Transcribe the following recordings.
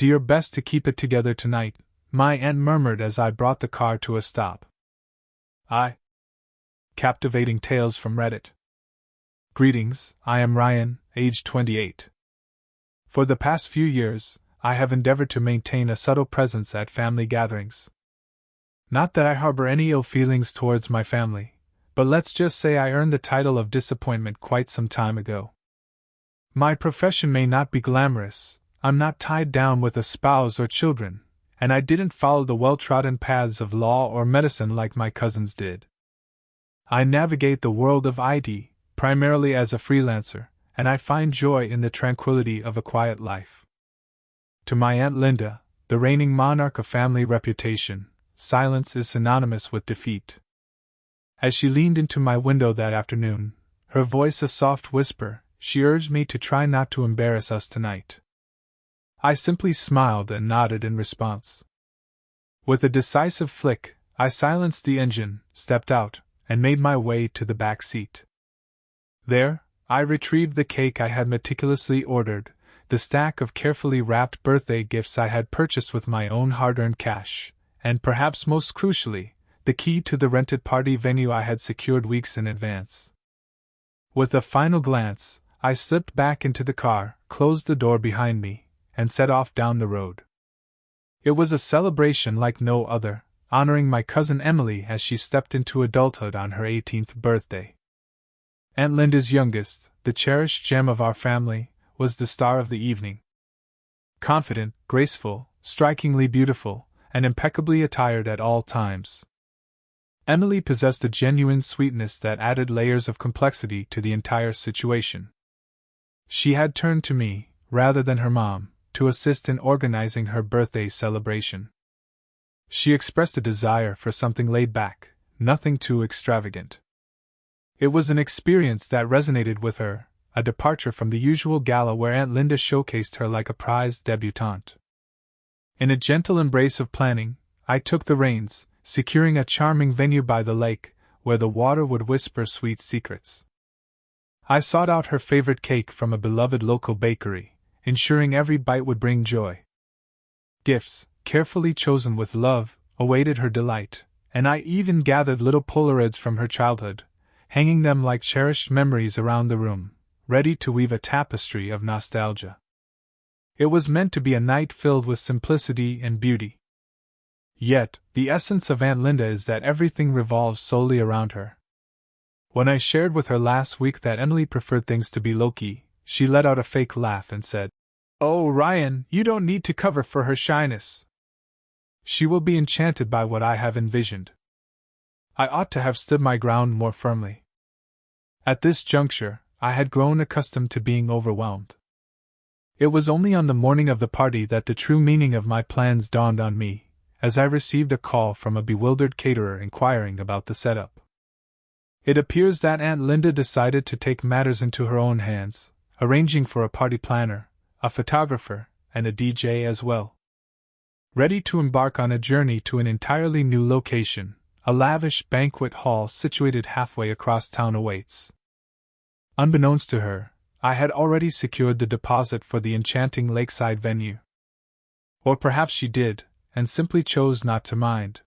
Do your best to keep it together tonight, my aunt murmured as I brought the car to a stop. Captivating tales from Reddit. Greetings, I am Ryan, age 28. For the past few years, I have endeavored to maintain a subtle presence at family gatherings. Not that I harbor any ill feelings towards my family, but let's just say I earned the title of disappointment quite some time ago. My profession may not be glamorous, I'm not tied down with a spouse or children, and I didn't follow the well-trodden paths of law or medicine like my cousins did. I navigate the world of IT, primarily as a freelancer, and I find joy in the tranquility of a quiet life. To my Aunt Linda, the reigning monarch of family reputation, silence is synonymous with defeat. As she leaned into my window that afternoon, her voice a soft whisper, she urged me to try not to embarrass us tonight. I simply smiled and nodded in response. With a decisive flick, I silenced the engine, stepped out, and made my way to the back seat. There, I retrieved the cake I had meticulously ordered, the stack of carefully wrapped birthday gifts I had purchased with my own hard-earned cash, and perhaps most crucially, the key to the rented party venue I had secured weeks in advance. With a final glance, I slipped back into the car, closed the door behind me, and set off down the road. It was a celebration like no other, honoring my cousin Emily as she stepped into adulthood on her 18th birthday. Aunt Linda's youngest, the cherished gem of our family, was the star of the evening. Confident, graceful, strikingly beautiful, and impeccably attired at all times. Emily possessed a genuine sweetness that added layers of complexity to the entire situation. She had turned to me, rather than her mom, to assist in organizing her birthday celebration. She expressed a desire for something laid back, nothing too extravagant. It was an experience that resonated with her, a departure from the usual gala where Aunt Linda showcased her like a prized debutante. In a gentle embrace of planning, I took the reins, securing a charming venue by the lake, where the water would whisper sweet secrets. I sought out her favorite cake from a beloved local bakery, ensuring every bite would bring joy. Gifts, carefully chosen with love, awaited her delight, and I even gathered little Polaroids from her childhood, hanging them like cherished memories around the room, ready to weave a tapestry of nostalgia. It was meant to be a night filled with simplicity and beauty. Yet, the essence of Aunt Linda is that everything revolves solely around her. When I shared with her last week that Emily preferred things to be low-key, she let out a fake laugh and said, "Oh, Ryan, you don't need to cover for her shyness. She will be enchanted by what I have envisioned." I ought to have stood my ground more firmly. At this juncture, I had grown accustomed to being overwhelmed. It was only on the morning of the party that the true meaning of my plans dawned on me, as I received a call from a bewildered caterer inquiring about the setup. It appears that Aunt Linda decided to take matters into her own hands, arranging for a party planner, a photographer, and a DJ as well. Ready to embark on a journey to an entirely new location, a lavish banquet hall situated halfway across town awaits. Unbeknownst to her, I had already secured the deposit for the enchanting lakeside venue. Or perhaps she did, and simply chose not to mind.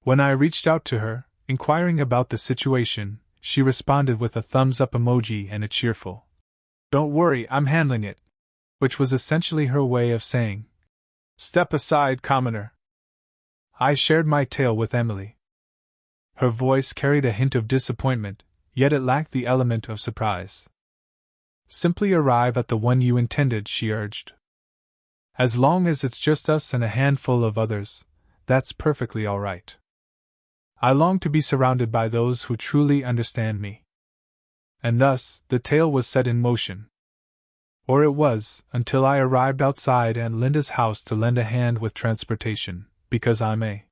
When I reached out to her, inquiring about the situation, she responded with a thumbs-up emoji and a cheerful, "Don't worry, I'm handling it," which was essentially her way of saying, "Step aside, commoner." I shared my tale with Emily. Her voice carried a hint of disappointment, yet it lacked the element of surprise. "Simply arrive at the one you intended," she urged. "As long as it's just us and a handful of others, that's perfectly all right. I long to be surrounded by those who truly understand me." And thus, the tale was set in motion. Or it was, until I arrived outside Aunt Linda's house to lend a hand with transportation, because I'm a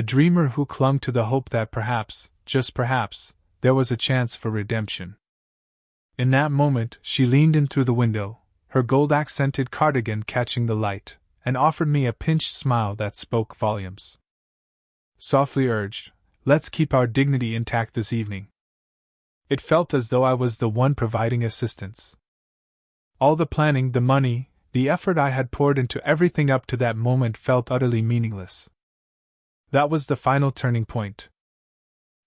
dreamer who clung to the hope that perhaps, just perhaps, there was a chance for redemption. In that moment, she leaned in through the window, her gold-accented cardigan catching the light, and offered me a pinched smile that spoke volumes. Softly urged, "Let's keep our dignity intact this evening." It felt as though I was the one providing assistance. All the planning, the money, The effort I had poured into everything up to that moment felt utterly meaningless. That was the final turning point.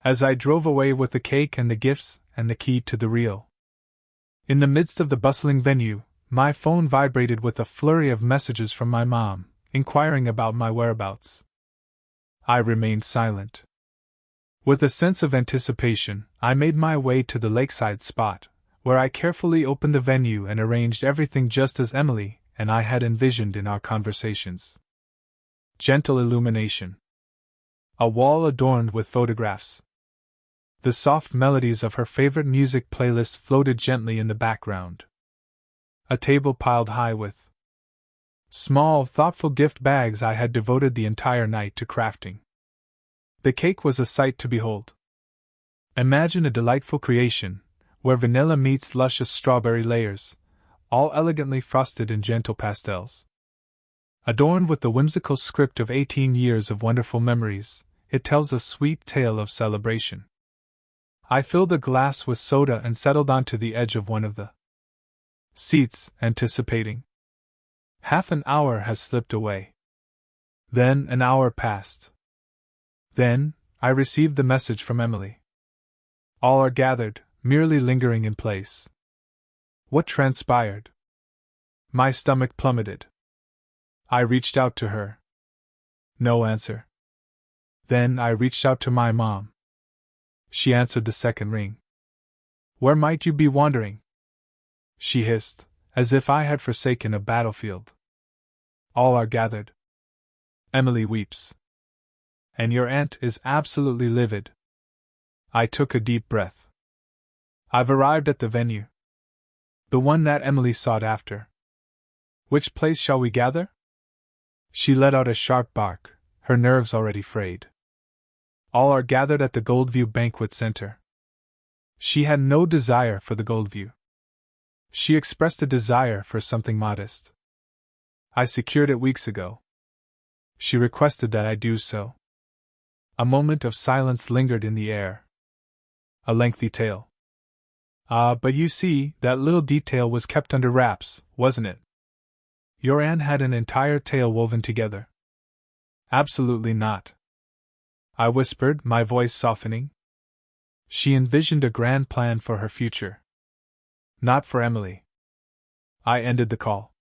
As I drove away with the cake and the gifts and the key to the reel. In the midst of the bustling venue, my phone vibrated with a flurry of messages from my mom, inquiring about my whereabouts. I remained silent. With a sense of anticipation, I made my way to the lakeside spot, where I carefully opened the venue and arranged everything just as Emily and I had envisioned in our conversations. Gentle illumination. A wall adorned with photographs. The soft melodies of her favorite music playlist floated gently in the background. A table piled high with small, thoughtful gift bags I had devoted the entire night to crafting. The cake was a sight to behold. Imagine a delightful creation, where vanilla meets luscious strawberry layers, all elegantly frosted in gentle pastels. Adorned with the whimsical script of 18 years of wonderful memories, it tells a sweet tale of celebration. I filled a glass with soda and settled onto the edge of one of the seats, anticipating. Half an hour has slipped away. Then an hour passed. Then, I received the message from Emily. All are gathered, merely lingering in place. What transpired? My stomach plummeted. I reached out to her. No answer. Then I reached out to my mom. She answered the second ring. Where might you be wandering? She hissed, as if I had forsaken a battlefield. All are gathered. Emily weeps. And your aunt is absolutely livid. I took a deep breath. I've arrived at the venue. The one that Emily sought after. Which place shall we gather? She let out a sharp bark, her nerves already frayed. All are gathered at the Goldview Banquet Center. She had no desire for the Goldview. She expressed a desire for something modest. I secured it weeks ago. She requested that I do so. A moment of silence lingered in the air. A lengthy tale. But you see, that little detail was kept under wraps, wasn't it? Your aunt had an entire tale woven together. Absolutely not. I whispered, my voice softening. She envisioned a grand plan for her future. Not for Emily. I ended the call.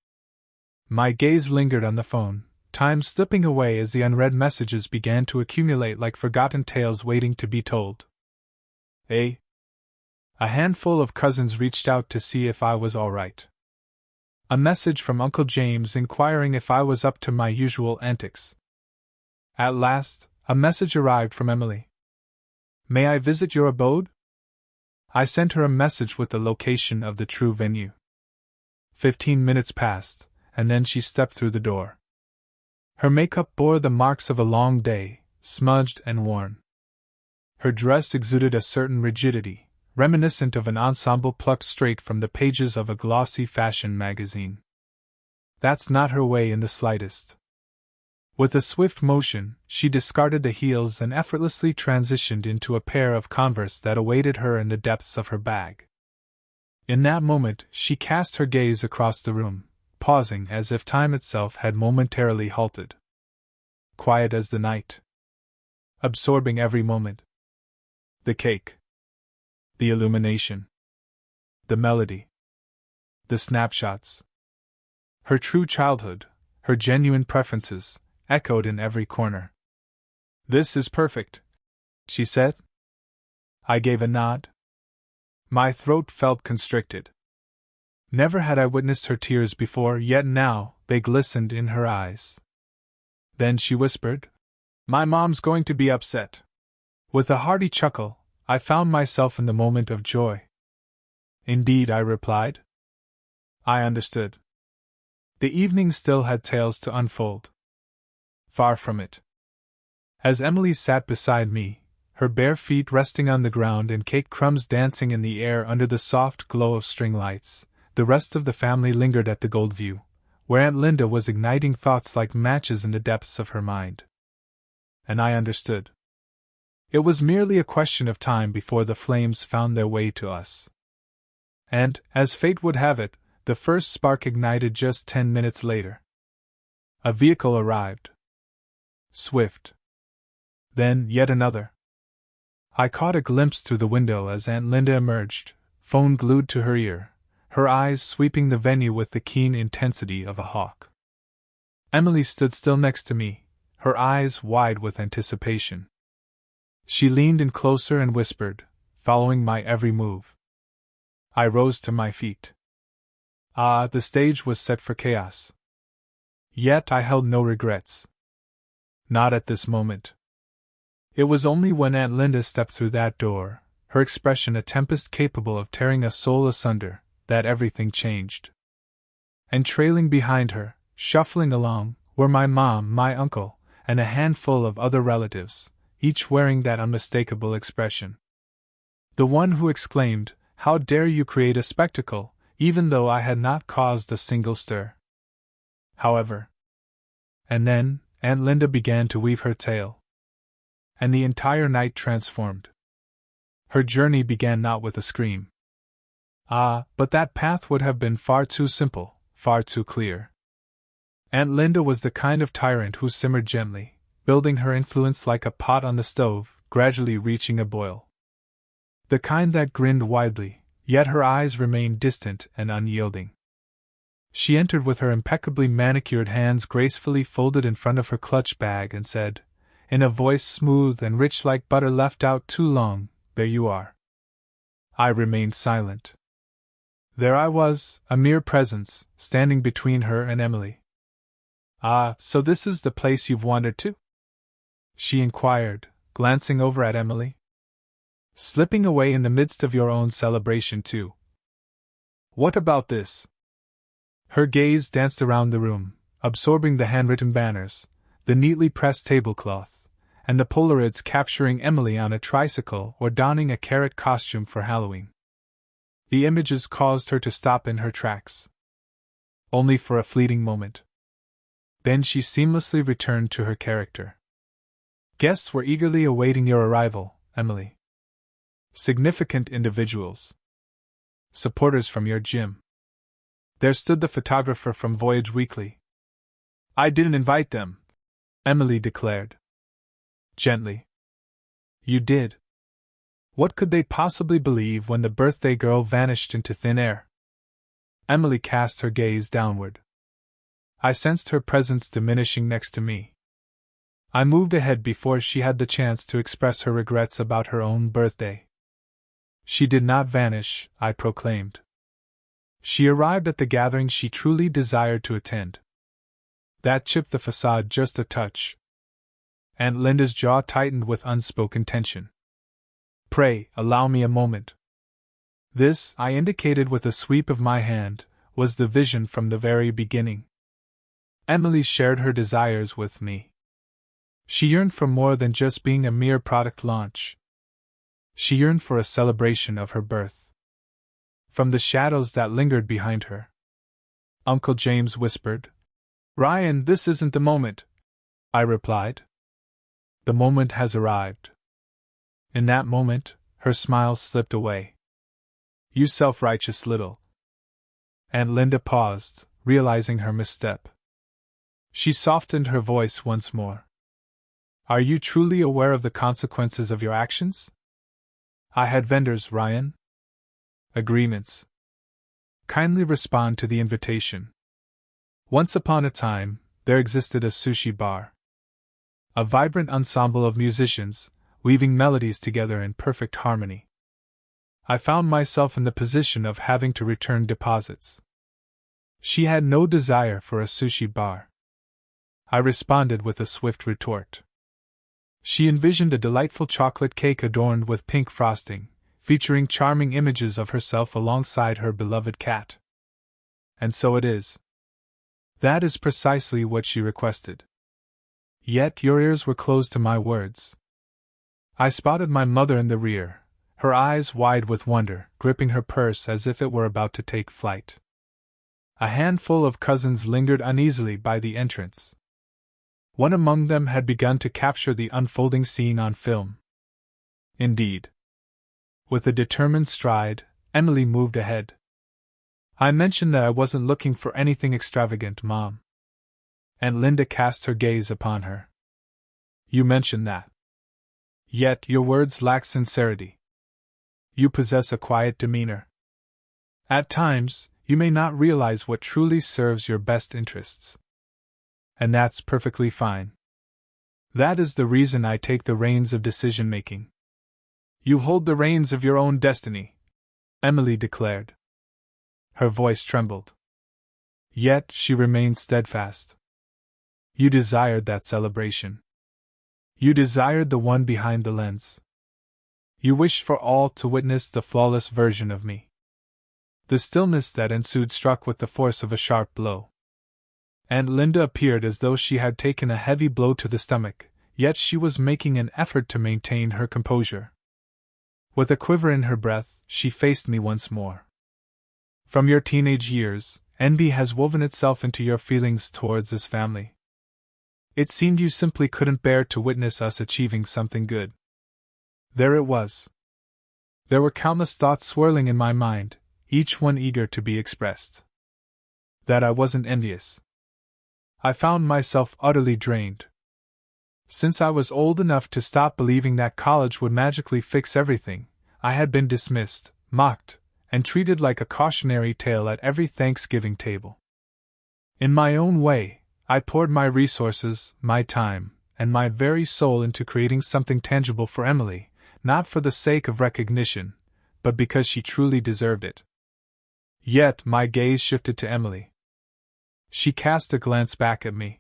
My gaze lingered on the phone, time slipping away as the unread messages began to accumulate like forgotten tales waiting to be told. A handful of cousins reached out to see if I was all right. A message from Uncle James inquiring if I was up to my usual antics. At last, a message arrived from Emily. May I visit your abode? I sent her a message with the location of the true venue. 15 minutes passed, and then she stepped through the door. Her makeup bore the marks of a long day, smudged and worn. Her dress exuded a certain rigidity, reminiscent of an ensemble plucked straight from the pages of a glossy fashion magazine. That's not her way in the slightest. With a swift motion, she discarded the heels and effortlessly transitioned into a pair of Converse that awaited her in the depths of her bag. In that moment, she cast her gaze across the room, pausing as if time itself had momentarily halted. Quiet as the night. Absorbing every moment. The cake. The illumination. The melody. The snapshots. Her true childhood, her genuine preferences, echoed in every corner. This is perfect, she said. I gave a nod. My throat felt constricted. Never had I witnessed her tears before, yet now they glistened in her eyes. Then she whispered, My mom's going to be upset. With a hearty chuckle, I found myself in the moment of joy. Indeed, I replied. I understood. The evening still had tales to unfold. Far from it. As Emily sat beside me, her bare feet resting on the ground and cake crumbs dancing in the air under the soft glow of string lights, the rest of the family lingered at the Goldview, where Aunt Linda was igniting thoughts like matches in the depths of her mind. And I understood. It was merely a question of time before the flames found their way to us. And, as fate would have it, the first spark ignited just 10 minutes later. A vehicle arrived. Swift. Then, yet another. I caught a glimpse through the window as Aunt Linda emerged, phone glued to her ear, her eyes sweeping the venue with the keen intensity of a hawk. Emily stood still next to me, her eyes wide with anticipation. She leaned in closer and whispered, following my every move. I rose to my feet. The stage was set for chaos. Yet I held no regrets. Not at this moment. It was only when Aunt Linda stepped through that door, her expression a tempest capable of tearing a soul asunder, that everything changed. And trailing behind her, shuffling along, were my mom, my uncle, and a handful of other relatives, each wearing that unmistakable expression. The one who exclaimed, "How dare you create a spectacle," even though I had not caused a single stir. However. And then, Aunt Linda began to weave her tale. And the entire night transformed. Her journey began not with a scream. But that path would have been far too simple, far too clear. Aunt Linda was the kind of tyrant who simmered gently, building her influence like a pot on the stove, gradually reaching a boil. The kind that grinned widely, yet her eyes remained distant and unyielding. She entered with her impeccably manicured hands gracefully folded in front of her clutch bag and said, in a voice smooth and rich like butter left out too long, "There you are." I remained silent. There I was, a mere presence, standing between her and Emily. So this is the place you've wandered to?" she inquired, glancing over at Emily. "Slipping away in the midst of your own celebration, too. What about this?" Her gaze danced around the room, absorbing the handwritten banners, the neatly pressed tablecloth, and the Polaroids capturing Emily on a tricycle or donning a carrot costume for Halloween. The images caused her to stop in her tracks. Only for a fleeting moment. Then she seamlessly returned to her character. "Guests were eagerly awaiting your arrival, Emily. Significant individuals. Supporters from your gym. There stood the photographer from Voyage Weekly." "I didn't invite them," Emily declared. Gently. "You did. What could they possibly believe when the birthday girl vanished into thin air?" Emily cast her gaze downward. I sensed her presence diminishing next to me. I moved ahead before she had the chance to express her regrets about her own birthday. "She did not vanish," I proclaimed. "She arrived at the gathering she truly desired to attend." That chipped the facade just a touch. Aunt Linda's jaw tightened with unspoken tension. "Pray, allow me a moment." This, I indicated with a sweep of my hand, was the vision from the very beginning. Emily shared her desires with me. She yearned for more than just being a mere product launch. She yearned for a celebration of her birth. From the shadows that lingered behind her, Uncle James whispered, "Ryan, this isn't the moment." I replied, "The moment has arrived." In that moment, her smile slipped away. "You self-righteous little..." Aunt Linda paused, realizing her misstep. She softened her voice once more. "Are you truly aware of the consequences of your actions? I had vendors, Ryan. Agreements. Kindly respond to the invitation. Once upon a time, there existed a sushi bar. A vibrant ensemble of musicians, weaving melodies together in perfect harmony. I found myself in the position of having to return deposits. She had no desire for a sushi bar. I responded with a swift retort. She envisioned a delightful chocolate cake adorned with pink frosting, featuring charming images of herself alongside her beloved cat. And so it is. That is precisely what she requested. Yet your ears were closed to my words. I spotted my mother in the rear, her eyes wide with wonder, gripping her purse as if it were about to take flight. A handful of cousins lingered uneasily by the entrance. One among them had begun to capture the unfolding scene on film. Indeed. With a determined stride, Emily moved ahead. I mentioned that I wasn't looking for anything extravagant, Mom. Aunt Linda cast her gaze upon her. You mentioned that. Yet your words lack sincerity. You possess a quiet demeanor. At times, you may not realize what truly serves your best interests. And that's perfectly fine. That is the reason I take the reins of decision-making. You hold the reins of your own destiny, Emily declared. Her voice trembled. Yet she remained steadfast. You desired that celebration. You desired the one behind the lens. You wished for all to witness the flawless version of me. The stillness that ensued struck with the force of a sharp blow. Aunt Linda appeared as though she had taken a heavy blow to the stomach, yet she was making an effort to maintain her composure. With a quiver in her breath, she faced me once more. From your teenage years, envy has woven itself into your feelings towards this family. It seemed you simply couldn't bear to witness us achieving something good. There it was. There were countless thoughts swirling in my mind, each one eager to be expressed. That I wasn't envious. I found myself utterly drained. Since I was old enough to stop believing that college would magically fix everything, I had been dismissed, mocked, and treated like a cautionary tale at every Thanksgiving table. In my own way, I poured my resources, my time, and my very soul into creating something tangible for Emily, not for the sake of recognition, but because she truly deserved it. Yet my gaze shifted to Emily. She cast a glance back at me.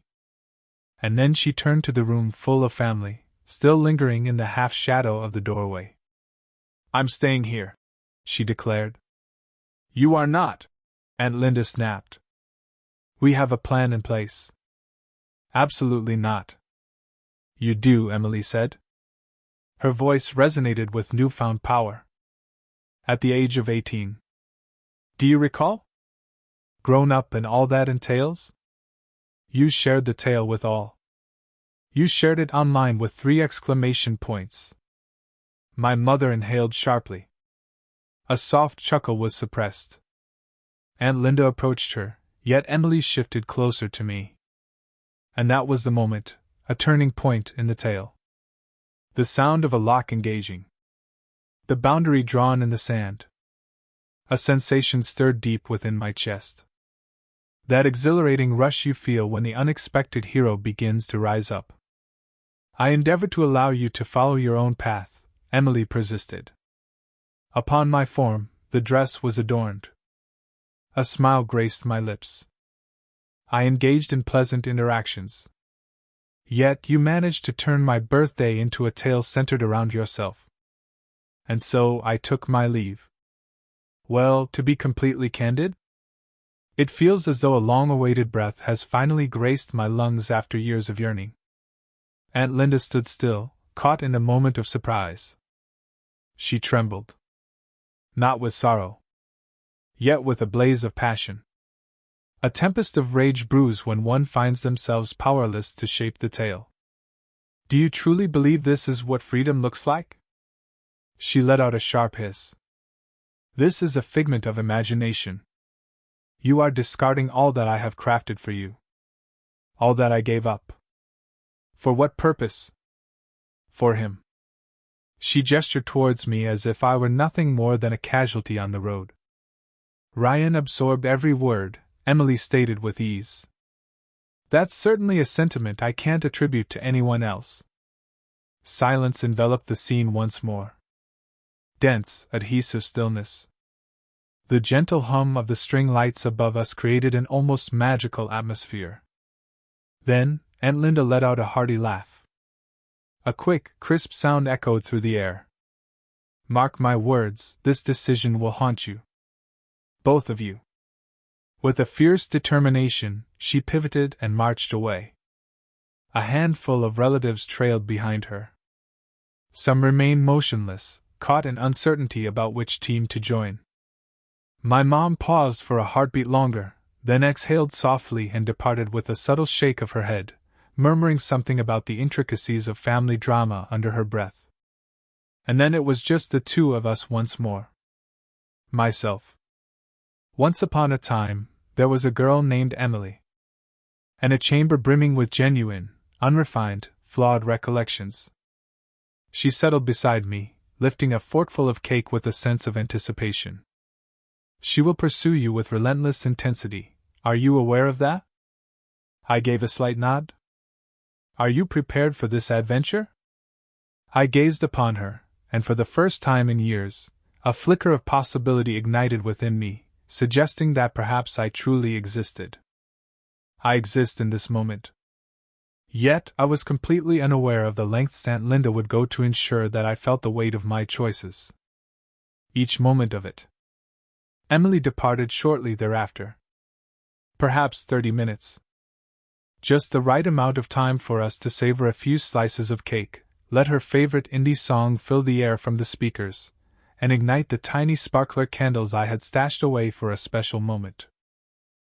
And then she turned to the room full of family, still lingering in the half-shadow of the doorway. I'm staying here, she declared. You are not, Aunt Linda snapped. We have a plan in place. Absolutely not. You do, Emily said. Her voice resonated with newfound power. At the age of 18. Do you recall? Grown up and all that entails? You shared the tale with all. You shared it online with 3 exclamation points. My mother inhaled sharply. A soft chuckle was suppressed. Aunt Linda approached her, yet Emily shifted closer to me. And that was the moment, a turning point in the tale. The sound of a lock engaging. The boundary drawn in the sand. A sensation stirred deep within my chest. That exhilarating rush you feel when the unexpected hero begins to rise up. I endeavored to allow you to follow your own path, Emily persisted. Upon my form, the dress was adorned. A smile graced my lips. I engaged in pleasant interactions. Yet you managed to turn my birthday into a tale centered around yourself. And so I took my leave. Well, to be completely candid, it feels as though a long-awaited breath has finally graced my lungs after years of yearning. Aunt Linda stood still, caught in a moment of surprise. She trembled. Not with sorrow. Yet with a blaze of passion. A tempest of rage brews when one finds themselves powerless to shape the tale. Do you truly believe this is what freedom looks like? She let out a sharp hiss. This is a figment of imagination. You are discarding all that I have crafted for you. All that I gave up. For what purpose? For him. She gestured towards me as if I were nothing more than a casualty on the road. Ryan absorbed every word, Emily stated with ease. That's certainly a sentiment I can't attribute to anyone else. Silence enveloped the scene once more. Dense, adhesive stillness. The gentle hum of the string lights above us created an almost magical atmosphere. Then, Aunt Linda let out a hearty laugh. A quick, crisp sound echoed through the air. Mark my words, this decision will haunt you. Both of you. With a fierce determination, she pivoted and marched away. A handful of relatives trailed behind her. Some remained motionless, caught in uncertainty about which team to join. My mom paused for a heartbeat longer, then exhaled softly and departed with a subtle shake of her head, murmuring something about the intricacies of family drama under her breath. And then it was just the two of us once more. Myself. Once upon a time, there was a girl named Emily. And a chamber brimming with genuine, unrefined, flawed recollections. She settled beside me, lifting a forkful of cake with a sense of anticipation. She will pursue you with relentless intensity. Are you aware of that? I gave a slight nod. Are you prepared for this adventure? I gazed upon her, and for the first time in years, a flicker of possibility ignited within me, suggesting that perhaps I truly existed. I exist in this moment. Yet, I was completely unaware of the lengths Aunt Linda would go to ensure that I felt the weight of my choices. Each moment of it. Emily departed shortly thereafter. Perhaps 30 minutes. Just the right amount of time for us to savor a few slices of cake, let her favorite indie song fill the air from the speakers, and ignite the tiny sparkler candles I had stashed away for a special moment.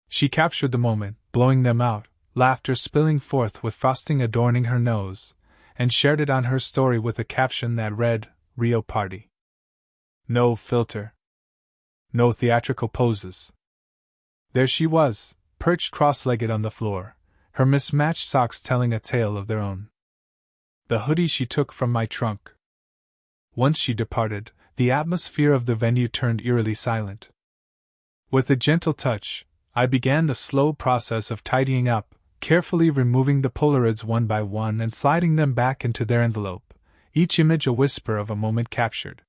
She captured the moment, blowing them out, laughter spilling forth with frosting adorning her nose, and shared it on her story with a caption that read, "Real Party." No filter. No theatrical poses. There she was, perched cross-legged on the floor, her mismatched socks telling a tale of their own. The hoodie she took from my trunk. Once she departed, the atmosphere of the venue turned eerily silent. With a gentle touch, I began the slow process of tidying up, carefully removing the Polaroids one by one and sliding them back into their envelope, each image a whisper of a moment captured.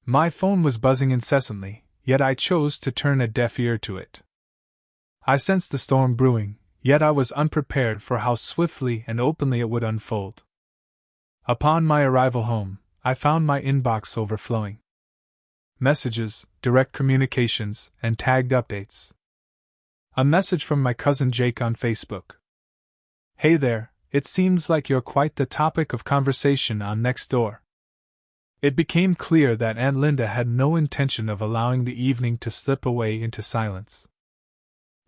My phone was buzzing incessantly, yet I chose to turn a deaf ear to it. I sensed the storm brewing, yet I was unprepared for how swiftly and openly it would unfold. Upon my arrival home, I found my inbox overflowing. Messages, direct communications, and tagged updates. A message from my cousin Jake on Facebook. "Hey there, it seems like you're quite the topic of conversation on Nextdoor." It became clear that Aunt Linda had no intention of allowing the evening to slip away into silence.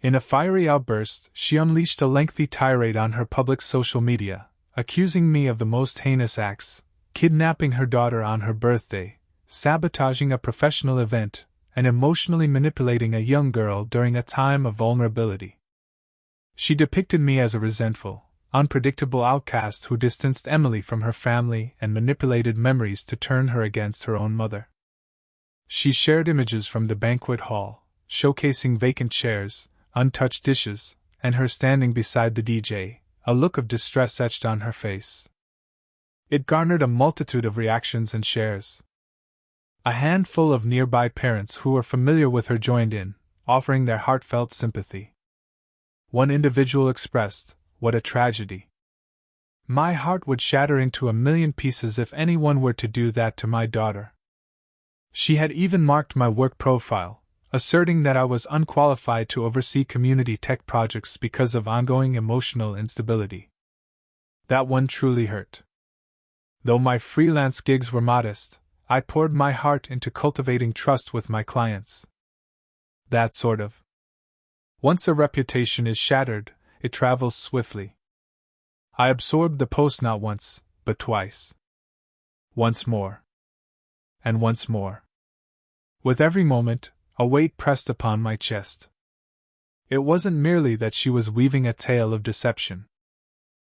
In a fiery outburst, she unleashed a lengthy tirade on her public social media, accusing me of the most heinous acts: kidnapping her daughter on her birthday, sabotaging a professional event, and emotionally manipulating a young girl during a time of vulnerability. She depicted me as a resentful, unpredictable outcast who distanced Emily from her family and manipulated memories to turn her against her own mother. She shared images from the banquet hall, showcasing vacant chairs, untouched dishes, and her standing beside the DJ, a look of distress etched on her face. It garnered a multitude of reactions and shares. A handful of nearby parents who were familiar with her joined in, offering their heartfelt sympathy. One individual expressed, "What a tragedy. My heart would shatter into a million pieces if anyone were to do that to my daughter." She had even marked my work profile, asserting that I was unqualified to oversee community tech projects because of ongoing emotional instability. That one truly hurt. Though my freelance gigs were modest, I poured my heart into cultivating trust with my clients. That sort of. Once a reputation is shattered, it travels swiftly. I absorbed the post not once, but twice. Once more. And once more. With every moment, a weight pressed upon my chest. It wasn't merely that she was weaving a tale of deception.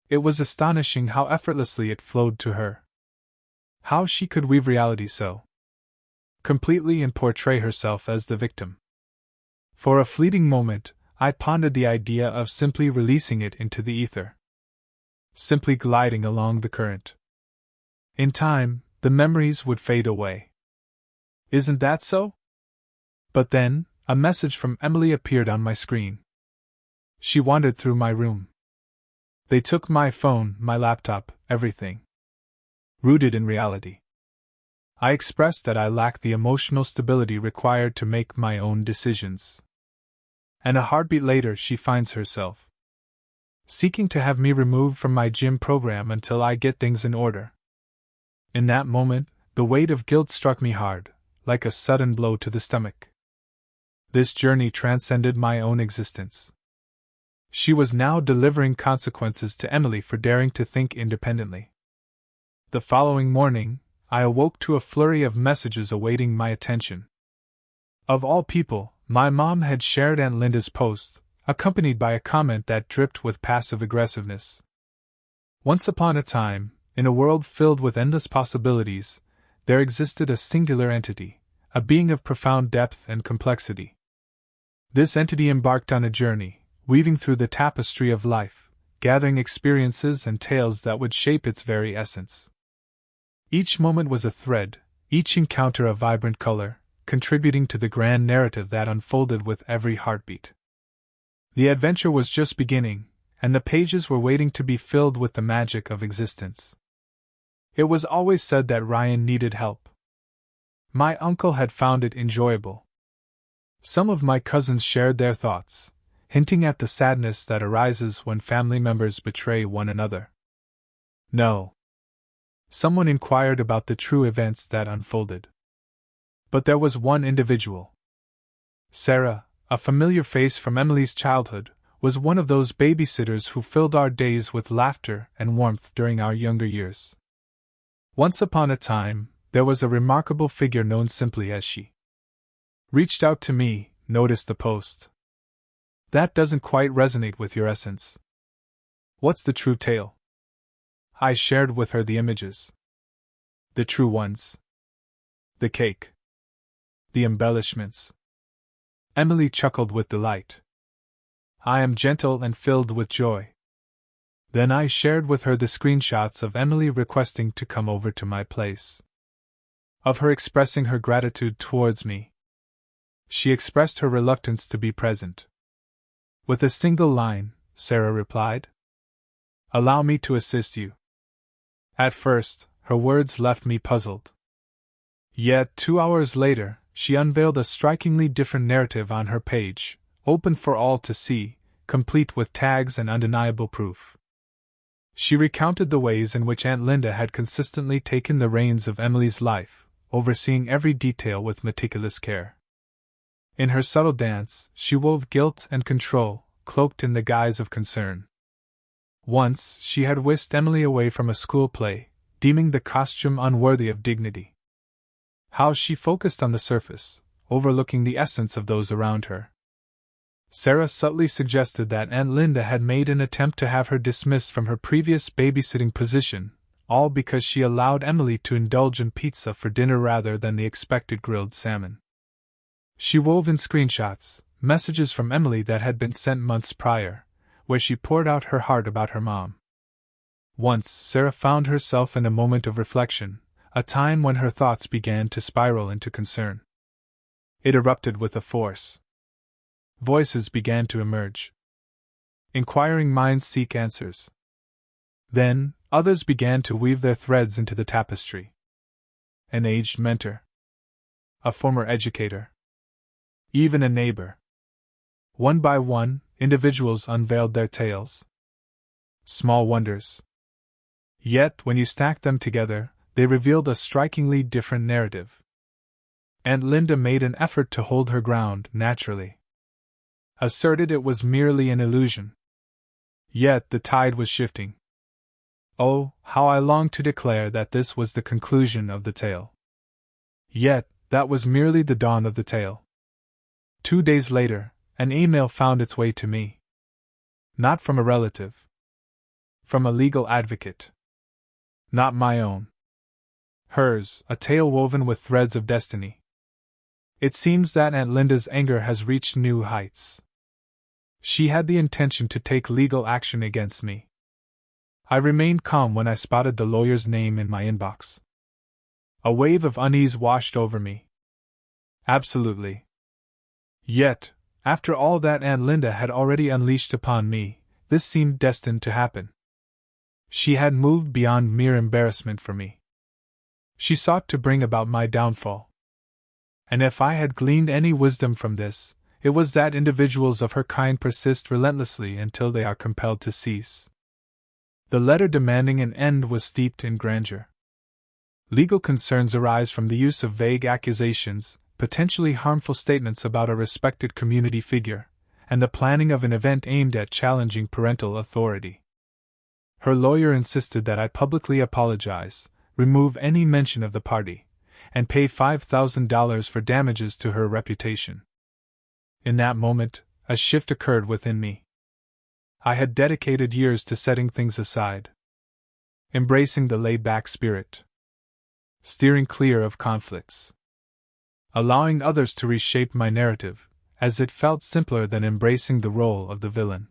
It was astonishing how effortlessly it flowed to her. How she could weave reality so completely and portray herself as the victim. For a fleeting moment, I pondered the idea of simply releasing it into the ether. Simply gliding along the current. In time, the memories would fade away. Isn't that so? But then, a message from Emily appeared on my screen. She wandered through my room. They took my phone, my laptop, everything. Rooted in reality. I expressed that I lacked the emotional stability required to make my own decisions. And a heartbeat later, she finds herself seeking to have me removed from my gym program until I get things in order. In that moment, the weight of guilt struck me hard, like a sudden blow to the stomach. This journey transcended my own existence. She was now delivering consequences to Emily for daring to think independently. The following morning, I awoke to a flurry of messages awaiting my attention. Of all people, My mom had shared Aunt Linda's post, accompanied by a comment that dripped with passive aggressiveness. Once upon a time, in a world filled with endless possibilities, there existed a singular entity, a being of profound depth and complexity. This entity embarked on a journey, weaving through the tapestry of life, gathering experiences and tales that would shape its very essence. Each moment was a thread, each encounter a vibrant color, contributing to the grand narrative that unfolded with every heartbeat. The adventure was just beginning, and the pages were waiting to be filled with the magic of existence. It was always said that Ryan needed help. My uncle had found it enjoyable. Some of my cousins shared their thoughts, hinting at the sadness that arises when family members betray one another. No. Someone inquired about the true events that unfolded. But there was one individual. Sarah, a familiar face from Emily's childhood, was one of those babysitters who filled our days with laughter and warmth during our younger years. Once upon a time, there was a remarkable figure known simply as she. Reached out to me, noticed the post. That doesn't quite resonate with your essence. What's the true tale? I shared with her the images. The true ones. The cake. The embellishments. Emily chuckled with delight. I am gentle and filled with joy. Then I shared with her the screenshots of Emily requesting to come over to my place. Of her expressing her gratitude towards me. She expressed her reluctance to be present. With a single line, Sarah replied, "Allow me to assist you." At first, her words left me puzzled. Yet 2 hours later, she unveiled a strikingly different narrative on her page, open for all to see, complete with tags and undeniable proof. She recounted the ways in which Aunt Linda had consistently taken the reins of Emily's life, overseeing every detail with meticulous care. In her subtle dance, she wove guilt and control, cloaked in the guise of concern. Once, she had whisked Emily away from a school play, deeming the costume unworthy of dignity. How she focused on the surface, overlooking the essence of those around her. Sarah subtly suggested that Aunt Linda had made an attempt to have her dismissed from her previous babysitting position, all because she allowed Emily to indulge in pizza for dinner rather than the expected grilled salmon. She wove in screenshots, messages from Emily that had been sent months prior, where she poured out her heart about her mom. Once, Sarah found herself in a moment of reflection, a time when her thoughts began to spiral into concern. It erupted with a force. Voices began to emerge. Inquiring minds seek answers. Then, others began to weave their threads into the tapestry. An aged mentor. A former educator. Even a neighbor. One by one, individuals unveiled their tales. Small wonders. Yet, when you stacked them together, they revealed a strikingly different narrative. Aunt Linda made an effort to hold her ground naturally. Asserted it was merely an illusion. Yet the tide was shifting. Oh, how I longed to declare that this was the conclusion of the tale. Yet, that was merely the dawn of the tale. 2 days later, an email found its way to me. Not from a relative. From a legal advocate. Not my own. Hers, a tale woven with threads of destiny. It seems that Aunt Linda's anger has reached new heights. She had the intention to take legal action against me. I remained calm when I spotted the lawyer's name in my inbox. A wave of unease washed over me. Absolutely. Yet, after all that Aunt Linda had already unleashed upon me, this seemed destined to happen. She had moved beyond mere embarrassment for me. She sought to bring about my downfall. And if I had gleaned any wisdom from this, it was that individuals of her kind persist relentlessly until they are compelled to cease. The letter demanding an end was steeped in grandeur. Legal concerns arise from the use of vague accusations, potentially harmful statements about a respected community figure, and the planning of an event aimed at challenging parental authority. Her lawyer insisted that I publicly apologize, remove any mention of the party, and pay $5,000 for damages to her reputation. In that moment, a shift occurred within me. I had dedicated years to setting things aside, embracing the laid-back spirit, steering clear of conflicts, allowing others to reshape my narrative, as it felt simpler than embracing the role of the villain.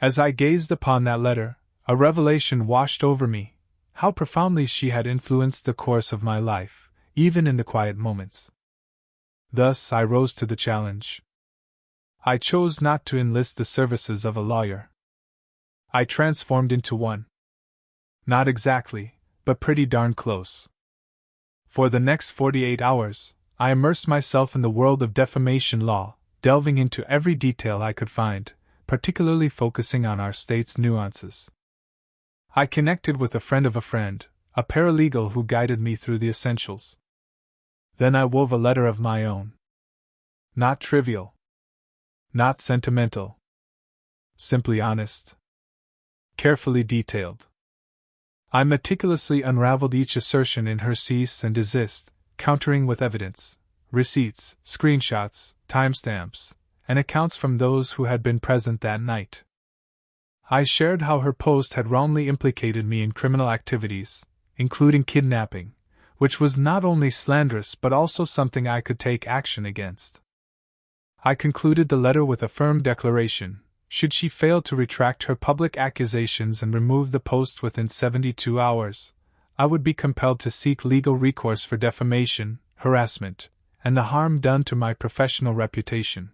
As I gazed upon that letter, a revelation washed over me, how profoundly she had influenced the course of my life, even in the quiet moments. Thus I rose to the challenge. I chose not to enlist the services of a lawyer. I transformed into one. Not exactly, but pretty darn close. For the next 48 hours, I immersed myself in the world of defamation law, delving into every detail I could find, particularly focusing on our state's nuances. I connected with a friend of a friend, a paralegal who guided me through the essentials. Then I wove a letter of my own. Not trivial. Not sentimental. Simply honest. Carefully detailed. I meticulously unraveled each assertion in her cease and desist, countering with evidence, receipts, screenshots, timestamps, and accounts from those who had been present that night. I shared how her post had wrongly implicated me in criminal activities, including kidnapping, which was not only slanderous but also something I could take action against. I concluded the letter with a firm declaration: should she fail to retract her public accusations and remove the post within 72 hours, I would be compelled to seek legal recourse for defamation, harassment, and the harm done to my professional reputation.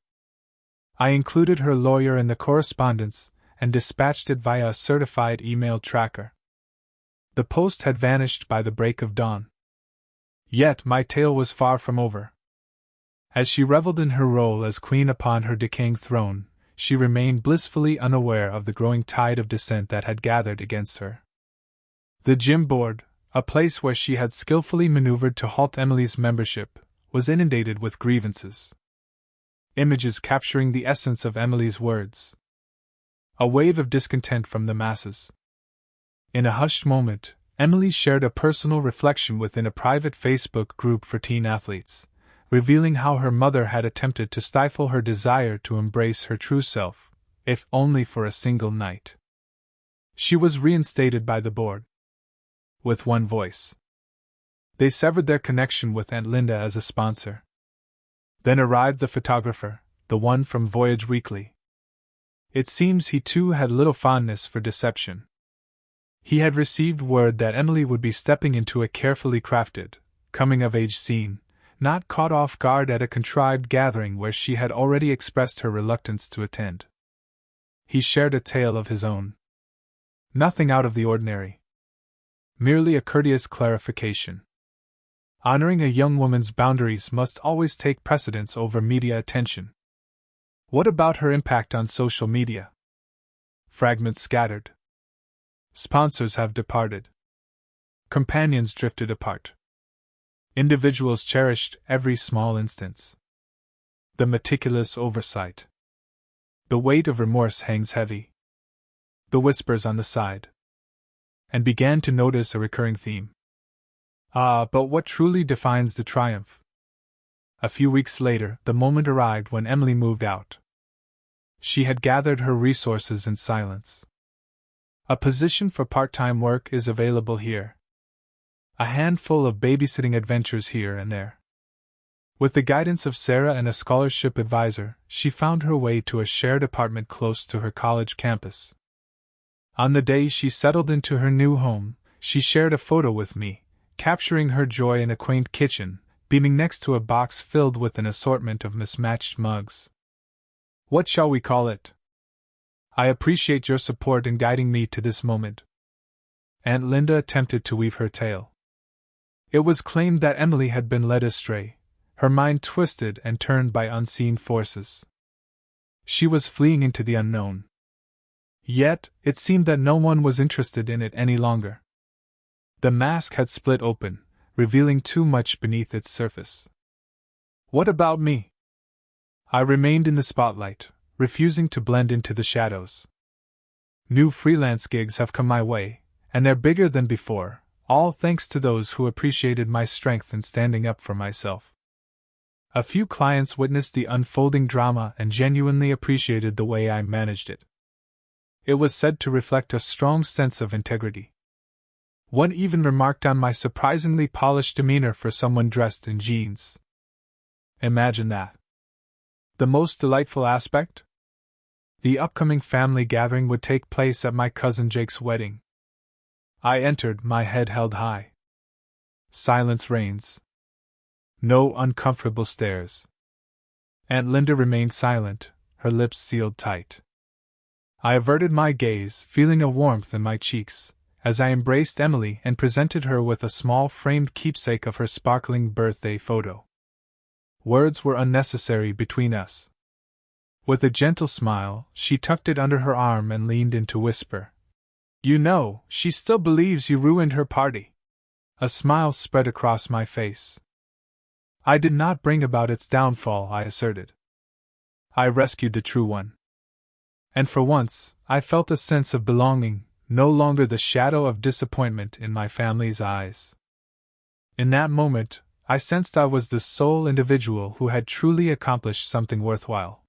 I included her lawyer in the correspondence and dispatched it via a certified email tracker. The post had vanished by the break of dawn. Yet my tale was far from over. As she reveled in her role as queen upon her decaying throne, she remained blissfully unaware of the growing tide of dissent that had gathered against her. The gym board, a place where she had skillfully maneuvered to halt Emily's membership, was inundated with grievances. Images capturing the essence of Emily's words. A wave of discontent from the masses. In a hushed moment, Emily shared a personal reflection within a private Facebook group for teen athletes, revealing how her mother had attempted to stifle her desire to embrace her true self, if only for a single night. She was reinstated by the board. With one voice. They severed their connection with Aunt Linda as a sponsor. Then arrived the photographer, the one from Voyage Weekly. It seems he too had little fondness for deception. He had received word that Emily would be stepping into a carefully crafted, coming-of-age scene, not caught off guard at a contrived gathering where she had already expressed her reluctance to attend. He shared a tale of his own. Nothing out of the ordinary. Merely a courteous clarification. Honoring a young woman's boundaries must always take precedence over media attention. What about her impact on social media? Fragments scattered. Sponsors have departed. Companions drifted apart. Individuals cherished every small instance. The meticulous oversight. The weight of remorse hangs heavy. The whispers on the side. And began to notice a recurring theme. But what truly defines the triumph? A few weeks later, the moment arrived when Emily moved out. She had gathered her resources in silence. A position for part-time work is available here. A handful of babysitting adventures here and there. With the guidance of Sarah and a scholarship advisor, she found her way to a shared apartment close to her college campus. On the day she settled into her new home, she shared a photo with me, capturing her joy in a quaint kitchen, beaming next to a box filled with an assortment of mismatched mugs. What shall we call it? I appreciate your support in guiding me to this moment. Aunt Linda attempted to weave her tale. It was claimed that Emily had been led astray, her mind twisted and turned by unseen forces. She was fleeing into the unknown. Yet, it seemed that no one was interested in it any longer. The mask had split open, revealing too much beneath its surface. What about me? I remained in the spotlight, refusing to blend into the shadows. New freelance gigs have come my way, and they're bigger than before, all thanks to those who appreciated my strength in standing up for myself. A few clients witnessed the unfolding drama and genuinely appreciated the way I managed it. It was said to reflect a strong sense of integrity. One even remarked on my surprisingly polished demeanor for someone dressed in jeans. Imagine that. The most delightful aspect? The upcoming family gathering would take place at my cousin Jake's wedding. I entered, my head held high. Silence reigns. No uncomfortable stares. Aunt Linda remained silent, her lips sealed tight. I averted my gaze, feeling a warmth in my cheeks, as I embraced Emily and presented her with a small framed keepsake of her sparkling birthday photo. Words were unnecessary between us. With a gentle smile, she tucked it under her arm and leaned in to whisper, "You know, she still believes you ruined her party." A smile spread across my face. "I did not bring about its downfall," I asserted. "I rescued the true one." And for once, I felt a sense of belonging, no longer the shadow of disappointment in my family's eyes. In that moment, I sensed I was the sole individual who had truly accomplished something worthwhile.